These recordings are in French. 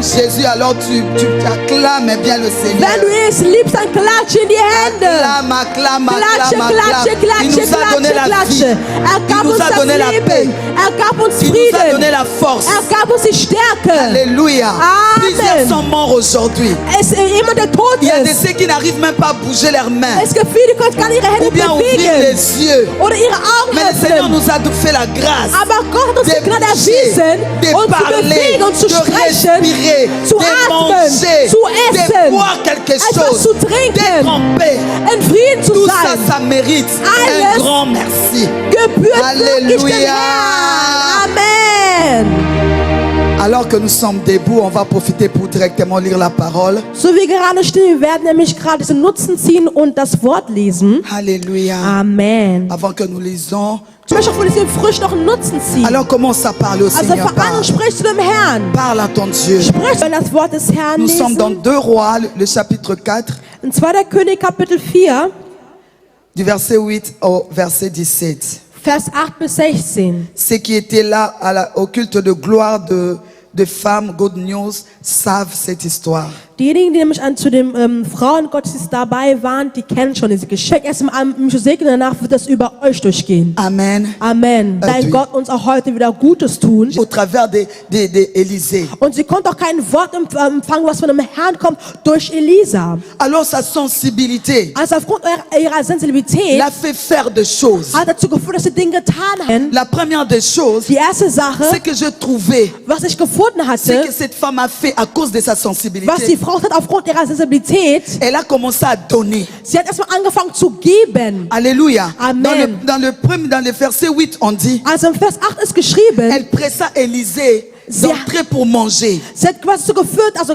aimes Jésus, alors tu acclames bien le Seigneur. Wenn du es liebst, dann klatsche in die Hände. Acclame, acclame, Klatsche, acclame, klatsche, acclame. Il klatsche, nous a donné klatsche, la vie. klatsche. Er Il gab nous uns a das donné la paix. Leben. Er gab uns Il nous a donné Frieden. la force. Er gab uns die Stärke. Alléluia. Amen. Plusieurs sont morts aujourd'hui. Es ist jemand, der tot Il y a de ist. ceux qui n'arrivent même pas à bouger leurs mains. Es gibt viele, die können gar nicht ihre Ou Hände bien ouvrir bewegen. les yeux. Oder ihre Augen Mais le Seigneur öffnen. nous a fait la grâce Aber Gott hat uns de die Gnade bouger, erwiesen, de uns zu parler, bewegen und zu de sprechen, respirer, zu de atmen, manger, zu de essen, boire quelque etwas chose, zu trinken, d'être en paix. in Frieden zu Tout ça, sein. ça mérite Alles un grand merci. Gebührt wirklich dem Alléluia. Herrn. Amen. Alors que nous sommes debout, on va profiter pour directement lire la parole. So wie gerade stehen, wir werden nämlich gerade diesen Nutzen ziehen und das Wort lesen. Alléluia. Amen. Avant que nous lisons, Ich möchte auch von diesem Früchten noch einen Nutzen ziehen. alors commence à parler au Also Seigneur. fang an und sprich zu dem Herrn. Parle à ton Dieu. Sprich, wenn das Wort des Herrn Nous sommes dans lesen. 2 Rois, le chapitre 4, In 2. König Kapitel 4, du verset 8 au verset 17. Vers 8 bis 16. Ceux qui étaient là au culte de gloire de femmes, Good News, savent cette histoire. Diejenigen, die nämlich zu dem Frauengottesdienst dabei waren, die kennen schon diese Geschichte. Erst im Segnen, danach wird das über euch durchgehen. Amen. Amen. Dein oui. Gott uns auch heute wieder Gutes tun. Au travers d'Élisée. Und sie konnte auch kein Wort empfangen, was von dem Herrn kommt, durch Elisa. Alors sa sensibilité Also aufgrund ihrer Sensibilität l'a fait faire des choses. hat dazu geführt, dass sie Dinge getan haben. La première des choses, Die erste Sache, c'est que je trouvais, was ich gefunden c'est hatte, que cette femme a fait à cause de sa was die sensibilité. Frau hat aufgrund ihrer Sensibilität, Elle a commencé à donner. sie hat erstmal angefangen zu geben. Alléluia. Amen. Dans le verset 8, on dit, Also im Vers 8 ist geschrieben, elle pressa Élisée d'entrer pour manger. sie hat quasi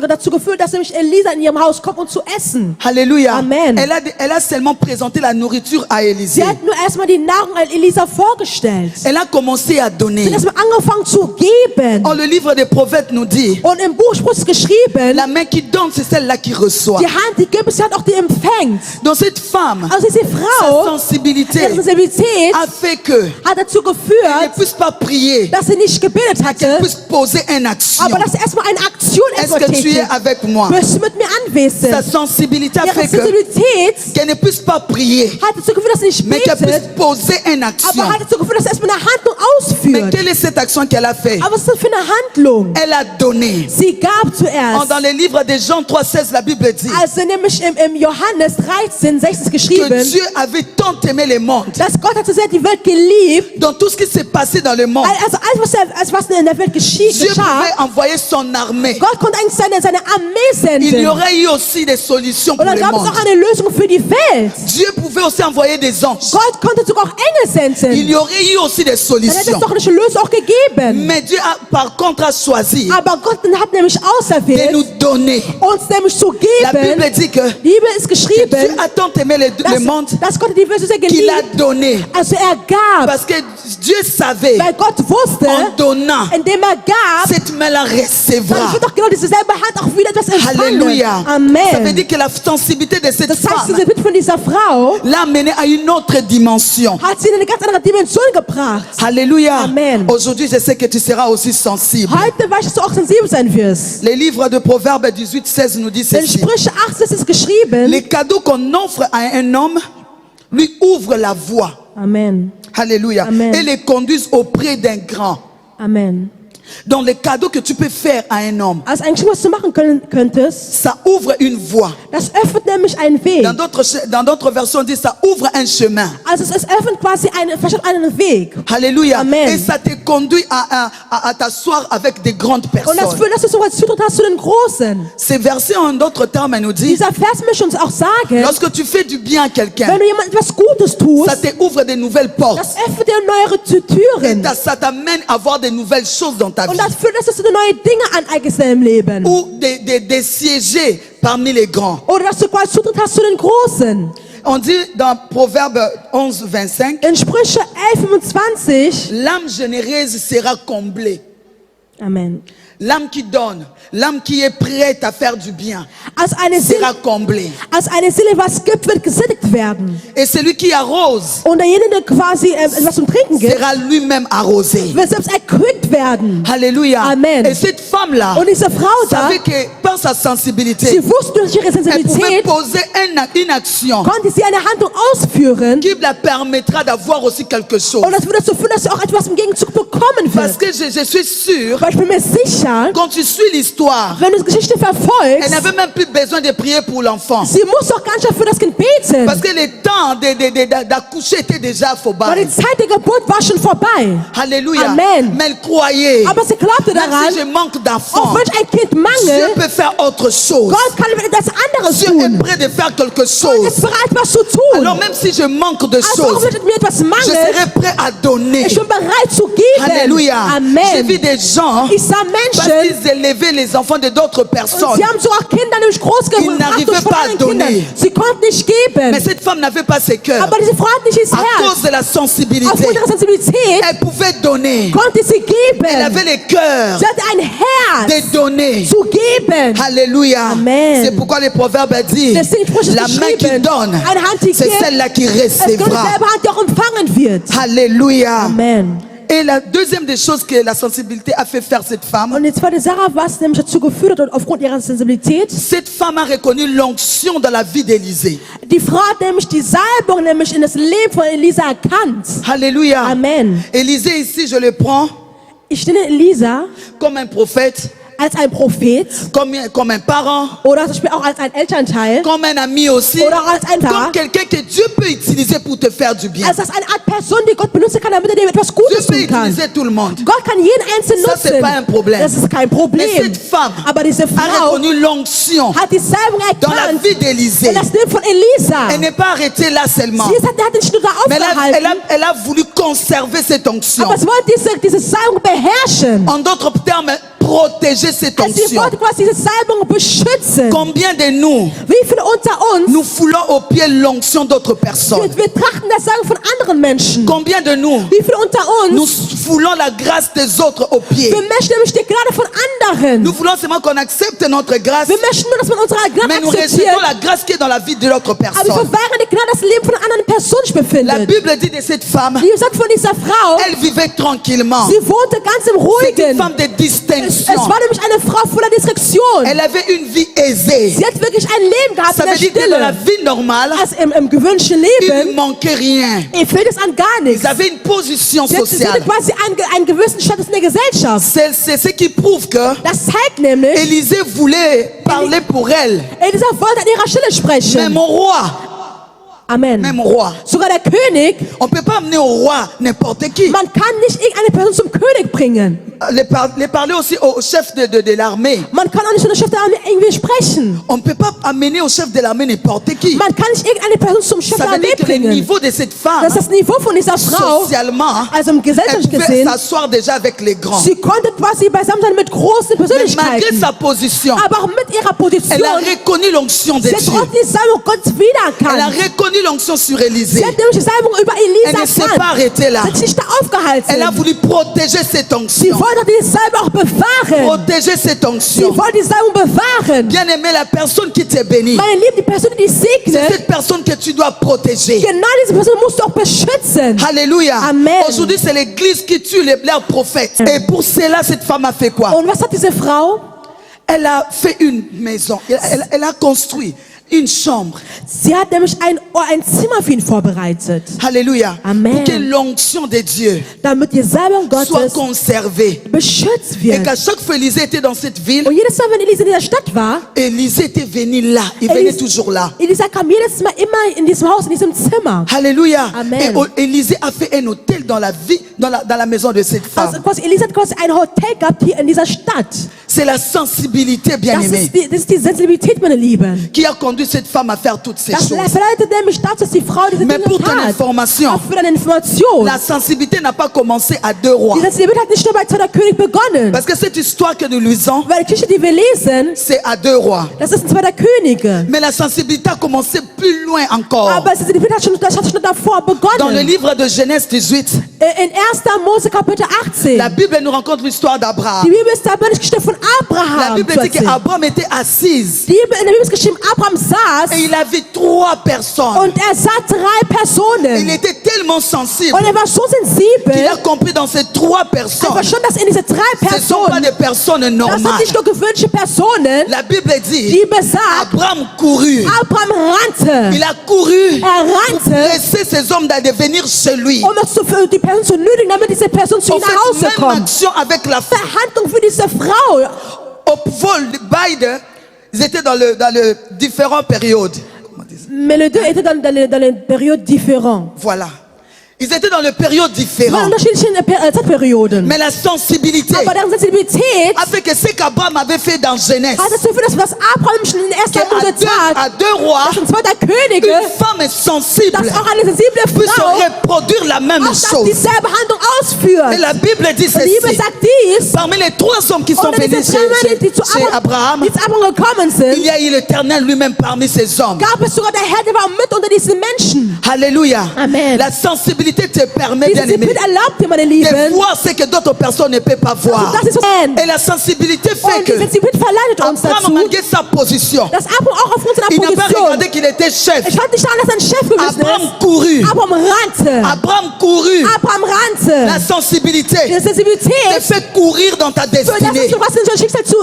dazu geführt, dass nämlich Elisa in ihrem Haus kommt, um zu essen. Alléluia. Amen. Elle a seulement présenté la nourriture à Sie Élisée. hat nur erstmal die Nahrung an Elisa vorgestellt. Elle a commencé à Sie donner. hat erstmal angefangen zu geben. Oh, le livre des prophètes nous dit, Und im Buch Spruch ist geschrieben, la main qui donne, c'est celle-là qui reçoit. die Hand, die gibt, ist die Hand auch, die empfängt. Donc cette femme, Also diese sa Frau, sensibilité ihre Sensibilität a fait que hat dazu elle ne geführt, puisse pas prier, dass sie nicht gebetet qu'elle hatte, puisse poser une action. aber dass sie erstmal eine Aktion Est-ce erstmal que tu es tätigt. avec moi? Bist du mit mir Sa anwesend? sensibilité a Ihre fait que Sensibilität qu'elle ne puisse pas prier, hat dazu geführt, dass sie nicht mais qu'elle puisse betet, poser une action. aber hat dazu geführt, dass sie erstmal eine Handlung Mais ausführt. quelle est cette action qu'elle a fait? Aber was ist das für eine Handlung? Elle a donné. Sie gab zuerst. Dans le livre de Jean 3,16, la Bible dit Also nämlich im Johannes 13, 16 que geschrieben, Dieu avait tant aimé le monde. dass Gott hat so sehr die Welt geliebt. Dans tout ce qui s'est passé dans le monde, Also alles, was in der Welt Dieu geschah, pouvait envoyer son armée. Gott konnte eigentlich seine Armee Il y senden. aurait eu aussi des solutions Und pour dann le gab es monde. auch eine Lösung für die Welt. Dieu pouvait aussi envoyer des anges. Gott konnte sogar auch Engel senden. Il y aurait eu aussi des Dann hätte solutions. es doch eine Lösung auch gegeben. Mais Dieu a par contre a choisi Aber Gott hat nämlich de auserwählt, nous donner. uns nämlich zu La Bible geben. dit que Die Bibel ist Dieu geschrieben, a tant aimé le monde dass Gott die Welt so sehr qu'il a geliebt, donné. also er gab. Parce que Dieu savait, Weil Gott wusste, en donnant, indem er gab, cette main-là dann recevra. wird doch genau dieselbe Hand auch wieder etwas empfangen. Alléluia. Ça veut Amen. dire que la sensibilité de cette Das heißt, femme diese Bitte von dieser Frau l'a amenée à une autre dimension. hat sie in eine ganz andere Dimension gebracht. Alléluia. Amen. Aujourd'hui, je sais que tu seras aussi sensible. Heute weißt du, dass du auch sensibel sein wirst. Les livres de Proverbes 18, 16 nous disent In ceci. Sprüche 18 ist geschrieben. Les cadeaux qu'on offre à un homme lui ouvrent la voie. Amen. Alléluia. Amen. Et les conduisent auprès d'un grand. Amen. Donc les cadeaux que tu peux faire à un homme, Also eigentlich, was du machen könntest, ça ouvre une voie. das öffnet nämlich einen Weg. Dans d'autres versions, on dit ça ouvre un chemin. Also es öffnet quasi einen Weg. Alléluia. Amen. Et ça te conduit à t'asseoir avec des grandes Und das personnes. führt, dass du so was Zutritt hast zu den Großen. Ces versets en d'autres termes nous dit, Dieser Vers möchte uns auch sagen, lorsque tu fais du bien à quelqu'un, wenn du jemand etwas Gutes tust, ça te ouvre de nouvelles portes. das öffnet dir neuere Et Türen. ça t'amène à voir de nouvelles choses dans ta Und vie. das führt, dass du neue Dinge aneignest in deinem Leben. Ou de siéger parmi les grands. Oder dass du quasi Zutritt hast zu den Großen. On dit dans Proverbe 11, 25, In Sprüche 11, 25. l'âme généreuse sera comblée. Amen. L'âme qui donne, l'âme qui est prête à faire du bien, Als eine sera Seele, comblée. was gibt, wird gesättigt werden. Et celui qui arrose Und derjenige, der quasi etwas zum Trinken gibt, sera lui-même arrosé. wird selbst erquickt werden. Alléluia. Amen. Et cette femme-là Und diese Frau da, savait que par sa sensibilité, sie wusste durch ihre elle pouvait Sensibilität, poser une action konnte sie eine Handlung ausführen. qui la permettra d'avoir aussi quelque chose. Und das würde dazu führen, dass sie auch etwas im Gegenzug bekommen Parce wird. que je suis sûr, Weil ich bin mir sicher, quand tu suis l'histoire, wenn du die Geschichte elle verfolgst, n'avait même plus besoin de prier pour l'enfant. sie muss doch gar nicht für das Kind beten. Parce que le temps d'accoucher était déjà Weil vorbei. die Zeit der Geburt war schon vorbei. Alléluia. Amen. Mais elle croyait, Aber sie glaubte même daran, si je manque auch d'enfants, wenn ich ein Kind Dieu mangel, peut faire autre chose. Gott kann etwas anderes Dieu est tun. prêt de faire quelque Gott chose. ist bereit, was zu tun. Alors même si je manque de Also auch choses, wenn mir etwas je mangelt, serai prêt à donner. ich bin bereit zu geben. Alléluia. J'ai Amen. vu des gens, Ich sah parce Menschen, qu'ils élevaient les enfants de d'autres und personnes. sie haben so auch Kinder nämlich groß Ils gemacht n'arrivaient durch von pas à anderen Kindern. donner. Sie konnten nicht Mais geben. cette femme n'avait pas ses cœurs. Aber diese Frau hat nicht ins À cause Herz. de la sensibilité, Aufgrund ihrer Sensibilität elle pouvait donner. konnte sie Elle geben. avait le cœur Sie hatte ein Herz de donner. zu geben. Alléluia. Amen. C'est pourquoi les proverbes disent, Deswegen Sprüche la main qui geschrieben, donne, eine Hand, die c'est gibt, celle-là qui es Gottes recevra. selber Hand, die auch empfangen wird. Alléluia. Amen. Et la deuxième des choses que la sensibilité a fait faire cette femme, Und die zweite Sache, was nämlich dazu geführt hat, und aufgrund ihrer Sensibilität, cette femme a reconnu l'onction dans la vie d'Élisée. die Frau hat nämlich die Salbung nämlich in das Leben von Elisa erkannt. Alléluia. Amen. Élisée ici, je le prends Ich stelle Elisa comme un prophète, als ein Prophet comme un parent, oder zum Beispiel auch als ein Elternteil, comme un ami aussi, oder auch als ein comme Paar, quelqu'un que Dieu peut utiliser pour te faire du bien. als das eine Art Person, die Gott benutzen kann, damit er dir etwas Dieu Gutes peut tun kann. utiliser tout le monde. Gott kann jeden Einzelnen Ça, c'est nutzen. pas un problème. Das ist kein Mais Problem. cette femme Aber diese a Frau reconnu l'onction hat die Salbung dans la erkannt vie d'Élisée. in das Leben von Elisa. Elle n'est pas arrêtée là seulement. Sie hat nicht nur da Mais aufgehalten, elle a voulu conserver cette onction. aber sie wollte diese Salbung beherrschen. En d'autres termes, protéger cette Also sie onction. wollte quasi diese Salbung beschützen. Combien de nous, Wie viele unter uns, nous foulons au pied l'onction d'autres personnes? wir trachten das Salbung von anderen Menschen. Combien de nous, Wie viele unter nous uns, foulons la grâce des autres au pied? wir möchten nämlich die Gnade von anderen. Nous voulons seulement qu'on accepte notre grâce, Wir möchten nur, dass man unsere mais Gnade nous akzeptiert. rejetons la grâce qui est dans la vie de l'autre Aber wir personne. verweigern die Gnade, das Leben von einer anderen Person sich La befindet. Bible dit de cette femme, Die sagt von dieser Frau, elle vivait tranquillement. sie wohnte ganz im C'est une Ruhigen. femme de Es distinction. war nämlich eine Frau voller Diskretion. Elle avait une vie aisée. Sie hat wirklich ein Leben gehabt Ça in veut der dire que dans la Stille. vie normale, Also im gewünschten il ne Leben, manquait rien. ihr fehlt es an gar nichts. Ils avaient une position Sie hatte sociale. quasi einen gewissen Status in der Gesellschaft. C'est ce qui prouve que Das zeigt nämlich, Élisée voulait parler pour elle. Elisa wollte an ihrer Stelle Même sprechen. au roi, Amen. même au roi. Sogar der König, On ne peut pas amener au roi n'importe qui. man kann nicht irgendeine Person zum König bringen. Les parler aussi au chef de l'armée. Man kann auch nicht zu der Chef der Armee irgendwie sprechen. On ne peut pas amener au chef de l'armée n'importe qui. Man kann nicht irgendeine Person zum Chef Ça der veut dire Armee que le bringen. niveau de cette femme, Das ist das Niveau von dieser Frau, socialement, also im elle gesellschaftlich pouvait gesehen. s'asseoir déjà avec les grands. Sie konnte quasi beisammen sein mit großen Mais malgré Persönlichkeiten. sa position, Aber auch mit ihrer Position, elle a reconnu l'onction de sie hat Dieu. trotzdem die Salbung Gottes Elle a wiedererkannt. reconnu l'onction sur Élisée. Sie hat nämlich die Salbung über Elle Elisa ne s'est pas erkannt. arrêtée là. Sie hat sich nicht da Elle a aufgehalten. voulu protéger cette Sie onction. wollte die Salbung auch bewahren. Protéger cette Sie onction. wollte die Salbung bewahren. Bien aimé, la personne qui te bénit, Meine Lieben, die Person, die dich c'est segnet, cette personne que tu dois protéger. genau diese Person musst du auch beschützen. Alléluia. Amen. Aujourd'hui, c'est l'église qui tue leurs prophètes. Et pour cela, cette femme a fait quoi? Und was hat diese Frau? Elle a fait une maison. Elle a construit une chambre. Sie hat nämlich ein Zimmer für ihn vorbereitet, Alléluia. Amen. Pour que l'onction de Dieu damit die Salbung soit Gottes conservée. beschützt Et wird. qu'à chaque fois Élisée était dans cette ville, Und jedes Mal, wenn Elisa in dieser Stadt war, Élisée était venu là. Il venait toujours là. Elisa kam jedes Mal immer in diesem Haus, in diesem Zimmer. Alléluia. Amen. Et Élisée a fait un hôtel dans la vie, dans la maison de cette femme. Also quasi, Elisa hat quasi ein Hotel gehabt hier in dieser Stadt. C'est la sensibilité, Das bien-aimée, ist die Sensibilität, meine Lieben. qui a conduit cette femme à faire toutes ces Das choses. verleitet nämlich dazu, dass die Frau diese Mais Dinge pour ton tat. information, Auch für deine Information. la sensibilité n'a pas commencé à 2 rois. Die Sensibilität hat nicht nur bei 2. König begonnen. Parce que cette histoire que nous lisons, Weil die Geschichte, die wir lesen, c'est à 2 rois. das ist in 2. Könige. Mais la sensibilité a commencé plus loin encore. Aber die Sensibilität hat schon davor Dans le begonnen. livre de Genèse 18, In 1. Mose Kapitel 18. la Bible nous raconte l'histoire d'Abraham. Die Bibel ist aber nicht Geschichte von La Abraham. Bible zu dit erzählen. qu'Abraham était assise In der Bibel ist geschrieben, Abraham saß et il a vu 3 personnes. und er sah 3 Il Personen. était tellement sensible Und er war so qu'il sensibel, a compris dans ces 3 aber personnes, schon, dass in diese 3 ce ne sont pas Personen, des personnes das sind normales. nicht nur gewöhnliche Personen, La Bible dit, die besagt, Abraham courut. Abraham rannte. Il a couru Er rannte, laisser ces hommes d'aller venir chez lui. um für die Person zu nötigen, damit diese Person zu On ihm fait nach Hause même kommt. action avec la femme. Verhandlung für diese Frau. Au vol, beide, ils étaient dans le différentes périodes. Comment dire ça? Mais les deux étaient dans les périodes différentes. Voilà. Ils étaient dans les périodes Es waren différentes. unterschiedliche Zeitperioden. Mais la sensibilité Aber deren Sensibilität a fait que ce qu'Abraham avait fait dans Genèse, hat dazu geführt, dass was Abraham schon in 1. Mose tat, à deux rois, dass in 2. Könige, une femme sensible dass auch eine sensible puisse Frau reproduire la même auch das chose. dieselbe Handlung Et ausführt. la Bible dit Und die Bibel ceci. sagt dies. Parmi les 3 hommes qui sont Unter venus diesen 3 Männern, die zu chez Abraham, die zu Abraham gekommen il sind, y a eu l'Éternel lui-même parmi ces hommes. gab es sogar der Herr, der war mit unter diesen Menschen. Alléluia. Amen. La sensibilité te permet, Die bien aimé, Sensibilität erlaubt dir, meine de Lieben, voir ce que d'autres personnes ne peuvent pas voir. das ist so. Et la sensibilité fait Und die que Sensibilität verleitet uns Abraham, dazu, malgré sa position, dass Abraham auch aufgrund seiner il n'a pas Position, regardé qu'il était chef. ich fand nicht daran, dass er ein Chef gewesen Abraham ist. courut. Abraham rannte. Abraham courut. Abraham La rannte. sensibilité Die te Sensibilität, fait courir dans ta für das destinée. ist, was in dein Schicksal Si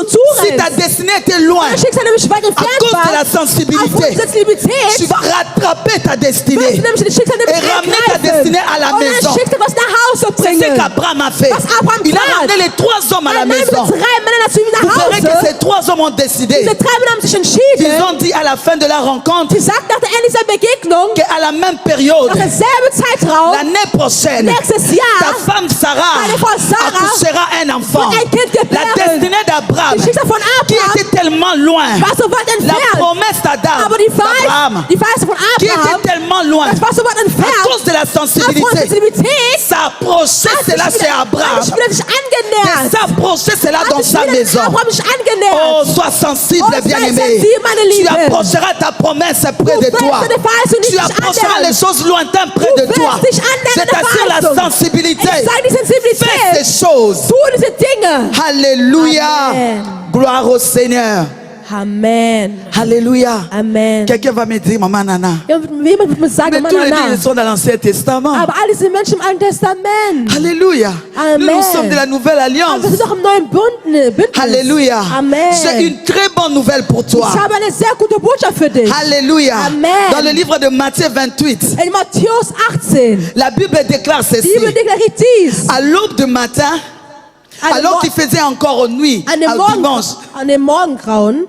ta zurennst. destinée était loin, Dein Schicksal nämlich weit à entfernt cause de la war, aufgrund sensibilité, der Sensibilität, tu vas rattraper ta wirst du destinée. nämlich das Schicksal nämlich Et ramener ta ergreifen. destinée à la Und maison. dein Schicksal was nach Hause C'est ce bringen. qu'Abraham a fait. Was Abraham Il a tat. ramené les 3 hommes à la Er nahm diese maison. 3 Männer zu ihm Vous nach verrez que Hause. ces 3 hommes ont décidé. Diese 3 Männer haben sich Ils entschieden, ont dit à la fin de la rencontre sie sagten nach der Ende dieser Begegnung, qu'à la même période, nach demselben Zeitraum, l'année prochaine, nächstes ta Jahr, femme Sarah deine Frau Sarah accouchera un enfant. wird ein Kind La gebären. destinée d'Abraham, Das Schicksal von qui Abraham était tellement loin, war so weit la entfernt. promesse d'Adam, Aber die d'Abraham, Verheißung von qui était Abraham, tellement loin, das war so weit à entfernt. cause de la Aufgrund der sensibilité, Sensibilität s'approchait cela chez Abraham, hat sich wieder sich angenähert. s'approchait cela dans Hat sich sa wieder maison. Abraham sich angenähert. Oh, sois sensible, Oh, sei bien-aimé. sensible, meine Tu Liebe. approcheras ta promesse près de Du toi. wirst deine Verheißung nicht Tu approcheras annähern. les choses lointaines près Du de toi. wirst dich annähern Je der t'assure, la Verheißung. sensibilité Ich sage die fait Sensibilität. ces choses. Tu diese Dinge. Alléluia. Amen. Gloire au Seigneur. Amen. Alléluia. Amen. Quelqu'un va me dire, maman Nana, Ja, jemand wird mir sagen, mais Mann, tous les Anna, livres sont dans l'Ancien Testament. aber all diese Menschen im Alten Testament. Alléluia. Amen. Nous sommes de la Nouvelle Alliance. Aber wir sind doch im neuen Bündnis. Alléluia. Amen. J'ai une très bonne nouvelle pour toi. Ich habe eine sehr gute Botschaft für dich. Alléluia. Amen. Dans le livre de Matthieu 28, In Matthäus 18. la Bible déclare Die ceci. Bibel deklariert dies. À l'aube du matin, alors qu'il faisait encore nuit, au dimanche, An dem Morgengrauen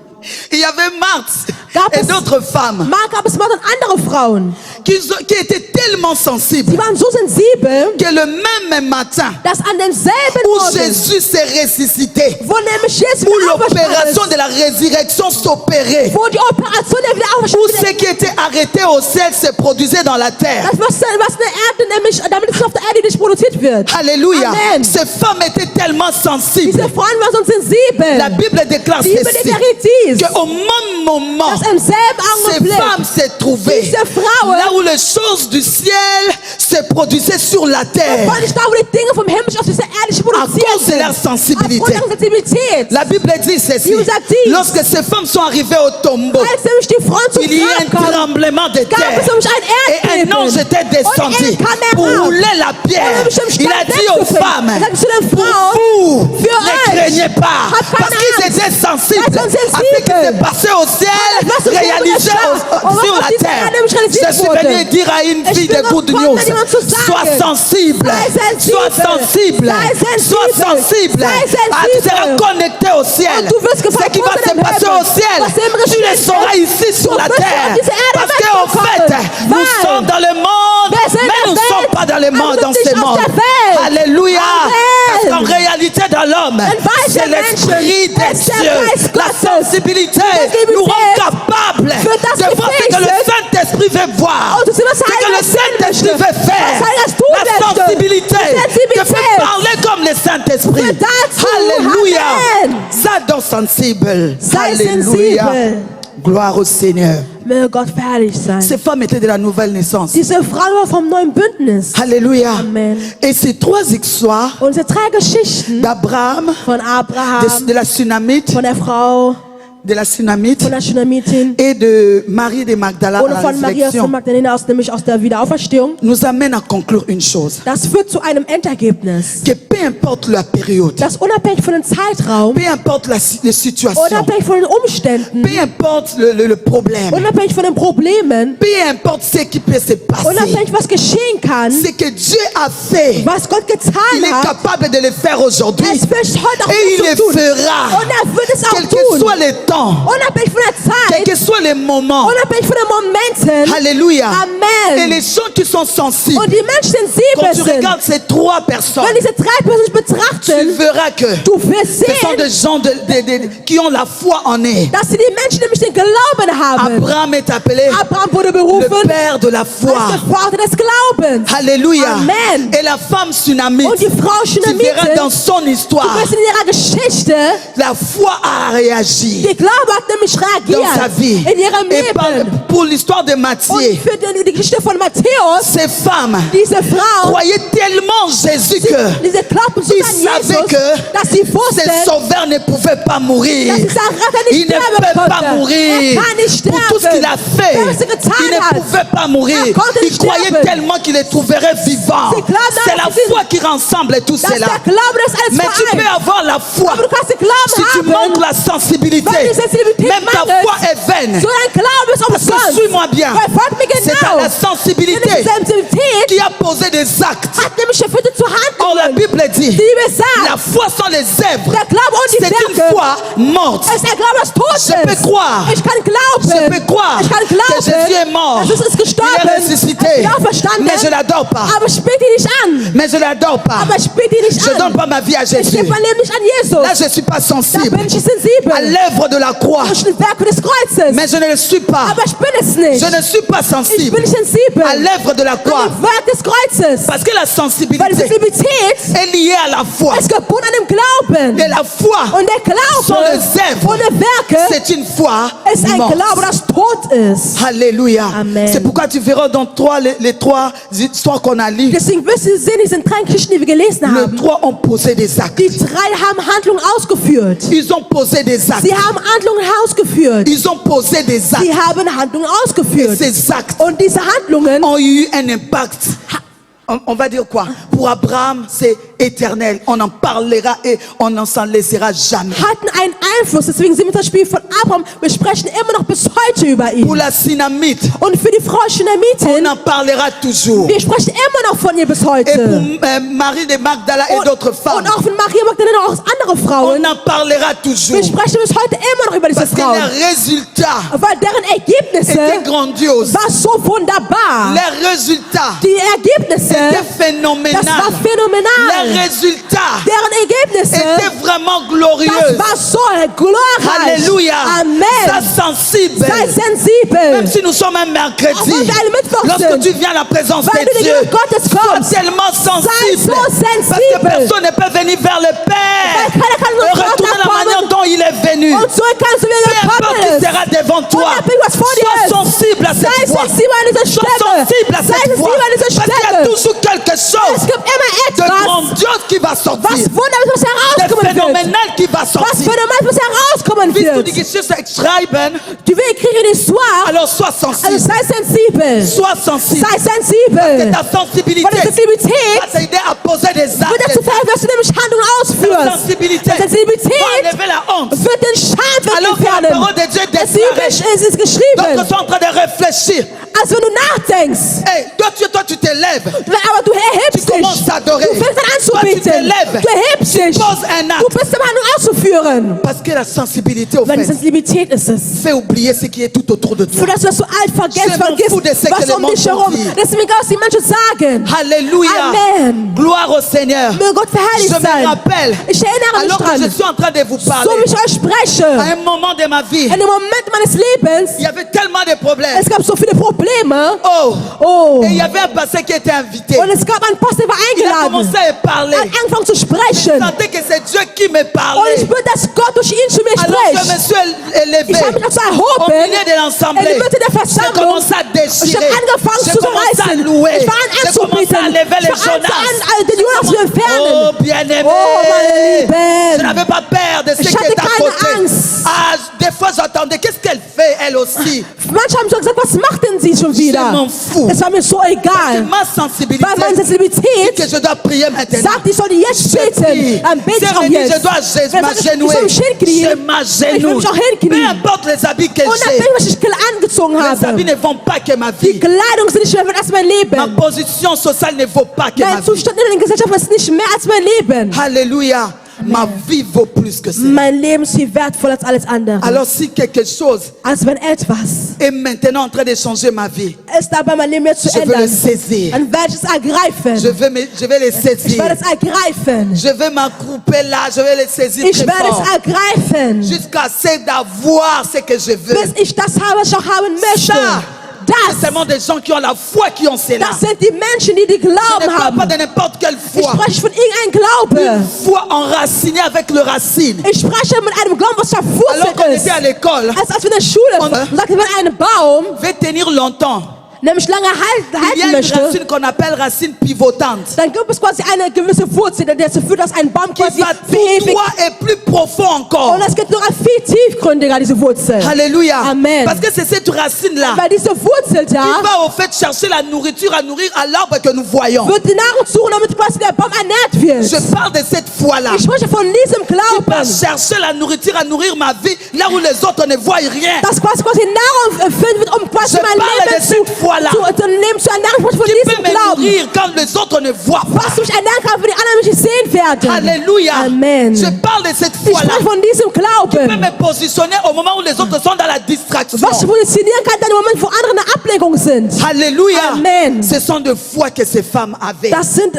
il y avait Marthe Gab et es- d'autres femmes gab es Martha und andere Frauen. qui étaient tellement sensibles Die waren so sensibel, que le même matin dass an demselben où Morgen, Jésus s'est ressuscité, wo nämlich Jesus où wieder auferstanden l'opération ist, de la résurrection s'opérait, wo die Operation der où Wiederauferstehung ce qui était arrêté au ciel se produisait dans la terre. das was eine Erde nämlich, damit es auf der Erde nicht produziert wird. Alléluia. Amen. Ces femmes étaient tellement sensibles. Diese Frauen waren so sensibel. La Bible déclare Die Bibel ceci, deklariert dies, qu'au même moment, dass im selben ces Augenblick femmes se trouvaient diese Frauen, là où les choses du ciel se produisaient sur la terre weil ich da, wo die Dinge vom Himmel auf dieser Erde nicht à produziert cause de sind. leur Aufgrund sensibilité. ihrer Sensibilität. La Bible dit ceci, Die sagt dies. lorsque ces femmes sont arrivées au tombeau, Als nämlich die Frauen zum il y a eu un Grab kamen, tremblement de gab terre es nämlich ein et un Erdbeben. ange était descendu Und Engel kam pour herab. rouler la pierre. Und nämlich im Il a Stand dit aux wegzufinden. femmes, Er sagt zu den pour Frauen, vous, für ne euch, craignez pas, habt keine parce qu'ils Angst. étaient sensibles Seid à ce qui sensibel. s'est passé au ciel, was im Himmel réalisé geschah. Und was sur auf la dieser terre. Erde nämlich realisiert Je suis wurde. venu dire à une Ich fille bin de Good gekommen, News, jemand zu sagen. sois sensible, Sei sois sensible, sensible. sois sensible. Sei sensible. Ah, tu seras connecté au ciel. Und du wirst Ce qui va se verbunden im passer Himmel. au ciel, Was im tu le Himmel sauras ici sur Du la wirst terre. auf diese Erde Parce qu'en fait, wegbekommen. nous Weil sommes dans le monde, wir sind mais der nous ne sommes Welt, pas dans le aber monde, wir dans sind ce nicht auf monde. der Welt. Alléluia. Amen. Parce qu'en réalité, dans l'homme, weißt c'est l'esprit des cieux. La sensibilité nous rend capables de voir ce que le Saint-Esprit veut voir, ce que le Saint-Esprit veut faire. La sensibilité te fait parler comme le Saint-Esprit. Alléluia. Ça donne sensible. Alléluia. Gloire au Seigneur. Möge Gott fertig sein. Ces femmes étaient de la nouvelle naissance. Diese Frau war vom neuen Bündnis. Alléluia. Amen. Et ces trois histoires Und diese 3 Geschichten d'Abraham, von Abraham, de la Sunamite, von der Frau, de la Sunamite von der Shunamitin et de Marie de Magdala à und la von Maria réflexion von Magdalena nämlich aus der Wiederauferstehung. nous amène à conclure une chose. Das führt zu einem Endergebnis. Que peu importe la période, Das unabhängig von dem Zeitraum, peu importe les situations, unabhängig von den Umständen, peu importe le problème, unabhängig von den Problemen, peu importe ce qui peut se passer, unabhängig was geschehen kann, ce que Dieu a fait, was Gott il getan est hat, capable de le faire aujourd'hui es wird heute auch et il nicht le so tun. fera. Und wird es auch Quel que tun. soit le temps, Unabhängig von der quels Zeit, que soient les moments. unabhängig von den Momenten. Alléluia. Amen. Et les gens qui sont sensibles, Und die Menschen quand tu sensibel sind. regardes ces trois personnes, Wenn diese 3 Personen tu betrachten, verras que du wirst ce sont sehen, des gens qui ont la foi en eux. dass sie die Menschen nämlich den Glauben haben. Abraham est appelé Abraham wurde le berufen père de la als foi. der Vater des Glaubens. Alléluia. Amen. Et la femme Sunamite, Und die Frau tu verras Shunamite, dans son du histoire, wirst in ihrer Geschichte, la foi a réagi die Glaube hat nämlich dans sa reagiert vie. in ihrem Et Leben. pour l'histoire de Und Matthieu, für die Geschichte von Matthäus, ces femmes diese Frau, croyaient tellement Jésus que diese glaubten so ils an savaient Jesus, que dass sie ces wussten, sauveurs ne pouvaient pas mourir. dass dieser Retter Il nicht ne sterben peut pas konnte. mourir. Kann nicht Pour tout ce qu'il a sterben. fait, Was er getan il ne hat. pouvait pas mourir. Er konnte Il nicht croyait sterben. tellement qu'il les trouverait vivants. Sie glauben, C'est la dass sie- foi qui rassemble tout dass cela. der Glaube das alles Mais tu peux vereint. avoir la foi Aber du kannst den Glauben si tu haben, manques la sensibilité. weil die Sensibilität Même ta mangelt. foi est vaine. So dein Glaube ist Parce que umsonst. suis-moi bien. Weil folgt mir C'est à genau. la sensibilité Denn diese Sensibilität qui a posé des actes. hat nämlich geführt zu Or la Handlungen. Bible dit, Die Bibel sagt, la foi sans les œuvres, der Glaube und die c'est une Werke foi morte. ist ein Glaube, das tot Je peux ist. croire. Ich kann glauben. Je peux croire Ich kann que glauben, Jésus est mort. Jesus ist Il gestorben. est ressuscité. Er ist auferstanden. Mais je l'adore pas. Aber ich bete ihn nicht an. Mais je l'adore pas. Aber ich bete ihn nicht Je donne an. pas ma vie à Ich Jésus. gebe mein Leben nicht an Jesus. Là, je suis pas Da sensible bin ich sensibel. à l'œuvre de la croix. Durch den Werk des Kreuzes. Mais je ne le suis pas. Aber ich bin es nicht. Je ne suis pas Ich sensible bin nicht sensibel. à l'œuvre de la croix. An dem Werk des Kreuzes. Parce que la Weil die sensibilité Sensibilität est liée à la foi. ist gebunden an dem Glauben. Et la foi Und der Glaube sans les œuvres, ohne Werke c'est une foi ist ein morte. Glaube, das tot ist. Alléluia. Amen. C'est pourquoi tu verras dans les trois histoires qu'on a lues, Deswegen wirst du sehen, diese 3 Geschichten, die wir gelesen les haben. trois ont posé des actes. Die 3 haben Handlungen ausgeführt. Ils ont posé des actes. Sie haben Handlungen ausgeführt. Ils ont posé des actes. Sie haben Handlungen Et ausgeführt. ces actes Und diese Handlungen ont eu un impact. On va dire quoi? Pour Abraham, c'est éternel. On en parlera et on n'en s'en laissera jamais. hatten einen Einfluss. Deswegen sehen wir das Spiel von Abraham. Wir sprechen immer noch bis heute über Pour ihn. la Synamite, Und für die Frau on Shunamitin, en parlera toujours. wir sprechen immer noch von ihr bis Et heute. pour Marie de Magdala et d'autres Und femmes, auch von Maria Magdalena und auch andere on Frauen. en parlera toujours. Wir sprechen bis heute immer noch über diese Parce que Frauen. les résultats Weil deren Ergebnisse étaient grandioses. war so wunderbar. Les résultats Die Ergebnisse, étaient das war phénoménal. Les phänomenal. résultats Deren Ergebnisse, étaient vraiment das glorieux. war so glorreich. Alléluia. Amen. Sois sensible. Sei Même sensibel. si nous sommes un mercredi, Auch wenn wir alle Mittwoch lorsque sind. tu viens à la présence Weil de du in die Dieu, Gegenwart Gottes sois kommst. tellement sensible. so Parce que sensibel. personne ne peut venir vers le Weil Père keiner kann et zum retourner la Vater manière kommen. dont il est venu. Und so kannst du wieder Peu importe qui kommen. sera devant toi, Unabhängig, was vor dir sois ist. sensible à Sei cette voix. sensibel an dieser Sois Stimme. sensible à Sei cette voix. sensibel an dieser Parce qu'il y a Stimme. toujours quelque Es chose gibt immer de etwas, grandiose qui va was sortir. wunderbares De herauskommen wird. phénoménal qui va Was sortir. phänomenal was herauskommen Willst du wird. die Geschichte schreiben? Du willst kriegen die Histoire. Alors sois Also sensible. sei sensibel. Sois sensible. Sei sensibel. Ta sensibilité Weil die Sensibilität va t'aider à poser des wird dazu actes. verhelfen, dass du nämlich Handlungen Ta ausführst. sensibilité Die va Sensibilität enlever la honte. wird den Scham Alors que la entfernen. parole de Dieu Es déclare, ist geschrieben. d'autres sont en train de réfléchir. als wenn du nachdenkst. Hey, toi tu t'élèves. Aber du erhebst Tu commences à adorer. dich. Du fängst an Toi, tu anzubeten. t'élèves. Du erhebst dich. Pose un Du acte. bist am Handlung auszuführen. Parce que la sensibilité au Weil die fait Sensibilität ist es. fait oublier ce qui est tout autour de toi. Für das, was du alt vergisst, Je m'en fous de ce que was les um dich Menschen herum. disent. Das ist mir egal, was die Menschen sagen. Alléluia. Amen. Gloire au Seigneur. Möge Gott verherrlicht Je me sein. rappelle, Ich erinnere mich alors que je dran. suis en train de vous So parler, wie ich euch spreche. à un moment de ma vie, In dem Moment meines Lebens. il y avait tellement de problèmes. Es gab so viele Probleme. Oh, Oh. et il y avait un pasteur qui était invité. Und es gab einen Pastor, der war Il a eingeladen. commencé à parler. Er hat angefangen zu Je sprechen. sentais que c'est Dieu qui me Und ich parlait. spürte, dass Gott durch ihn zu mir Alors je me spricht. suis élevé Ich habe mich dazu au erhoben. milieu de l'assemblée. In der Mitte der J'ai Versammlung. commencé à Ich déchirer. habe angefangen J'ai zu commencé à reißen. louer. Ich fange an J'ai commencé à anzubeten. lever Ich les fange Jonas. an, den Jonas zu entfernen. Oh bien-aimé. Oh, meine Je Lieben. n'avais pas peur de ce Ich qui hatte est à keine côté. Angst. Ah, des fois j'attendais. Qu'est-ce qu'elle fait elle aussi? Manche haben so gesagt, was macht denn sie schon wieder? Je m'en fous. Es war mir so C'est egal. ma sensibilité Weil meine que Sensibilität je dois prier maintenant. sagt, ich soll jetzt Je beten. prie. Dann bete Si ich elle auch me dit jetzt. je dois Wenn er sagt, m'agenouiller, ich soll mich hinknien. je Ich will m'agenouille. mich auch Peu hinknien. importe les habits que Unabhängig, j'ai. was ich angezogen Les habits habe. ne vont pas que ma Die vie. Kleidung sind nicht mehr wert als mein Ma Leben. position sociale ne vaut pas que ma Mein vie. Zustand in der Gesellschaft ist nicht mehr als mein Leben. Alléluia. Ma vie vaut plus que ça. Mein Leben ist viel wertvoller als alles andere. Alors si quelque chose Als wenn etwas est maintenant en train de changer ma vie, ist dabei, mein Leben jetzt zu je veux le ändern, saisir. dann werde ich es ergreifen. Je vais le Ich saisir. werde es ergreifen. Je vais m'accrouper là, je vais le saisir Ich très werde fort. es ergreifen. Jusqu'à ce d'avoir ce que je veux. Bis ich das habe, was ich auch haben möchte. Ça, c'est Das, seulement des gens qui ont la foi qui ont cela. das sind die Menschen, die Je Glauben ne parle haben. pas de n'importe quelle Ich foi. spreche von irgendeinem Glaube. Foi enracinée avec le racine. Ich spreche mit einem Glauben, was Alors qu'on verwurzelt était à ist. l'école, Als wir in der Schule Und- sagten, wenn ein Baum veut tenir longtemps. nämlich lange Il y a halten une möchte, racine qu'on appelle racine pivotante. dann gibt es quasi eine gewisse Wurzel, die dazu führt, dass ein Baum Qui quasi va tout verhebigt. droit et plus profond encore. Und es geht noch viel tiefgründiger, diese Wurzel. Alléluia. Amen. Parce que c'est cette racine-là Weil diese Wurzel qui da va au fait chercher la nourriture à nourrir à l'arbre que nous voyons. wird die Nahrung suchen, damit quasi der Baum ernährt wird. Je parle de cette foi-là. Ich spreche von diesem Qui va Glauben, chercher la nourriture à nourrir ma vie là où les autres ne voient rien. dass quasi Nahrung finden wird, um quasi Je mein parle Leben de cette foi-là. zu ernähren, zu ernähren. Ich spreche von Qui peut diesem me Glauben. nourrir quand les autres ne voient pas. Was mich ernähren kann, für die anderen mich nicht sehen werden. Alléluia. Amen. Je parle de cette Ich foi-là. spreche von diesem Qui peut Glauben, me positionner au moment où les autres sont dans la distraction. was ich positionieren kann, in dem Moment, wo andere eine Ablenkung sind. Alléluia. Amen. Ce sont de foi que ces femmes avaient.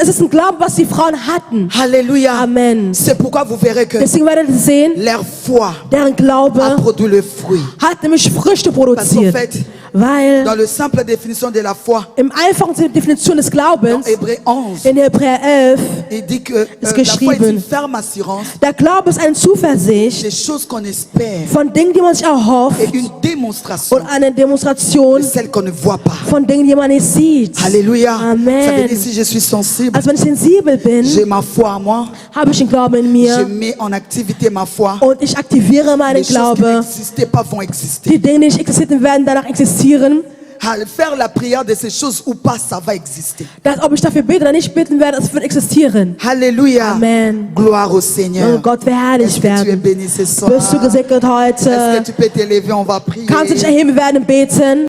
Es ist ein Glauben, was die Frauen hatten. Alléluia. Amen. C'est pourquoi vous verrez que Deswegen werdet ihr sehen, leur foi deren a Glaube produit le fruit. hat nämlich Früchte Parce qu'en produziert. fait, Weil dans la simple définition de la foi, im einfachen Definition des Glaubens, dans Hébreux 11, in Hebräer 11, il dit que ist la foi est geschrieben, une ferme assurance der Glaube ist eine Zuversicht des choses qu'on espère von Dingen, die man sich erhofft, et une démonstration und eine de Demonstration celles qu'on ne voit pas. von Dingen, die man nicht sieht. Alléluia. Ça veut Amen. dire si je suis sensible, Also wenn ich sensibel j'ai bin, ma foi en moi, habe ich den Glauben in je mir mets en activité ma foi. und ich aktiviere meinen Les choses qui Glaube. n'existaient pas vont exister. Die Dinge, die nicht existierten, werden danach existieren. Faire la prière de ces choses ou pas, ça va exister. Dass, ob ich dafür bete oder nicht beten werde, es wird existieren. Alléluia. Amen. Gloire au Seigneur. Und Gott Est-ce verherrlicht que tu es werden. béni ce soir? Bist du gesegnet Est-ce heute? que tu peux t'élever? On va prier. Kannst du dich erheben, wir werden beten.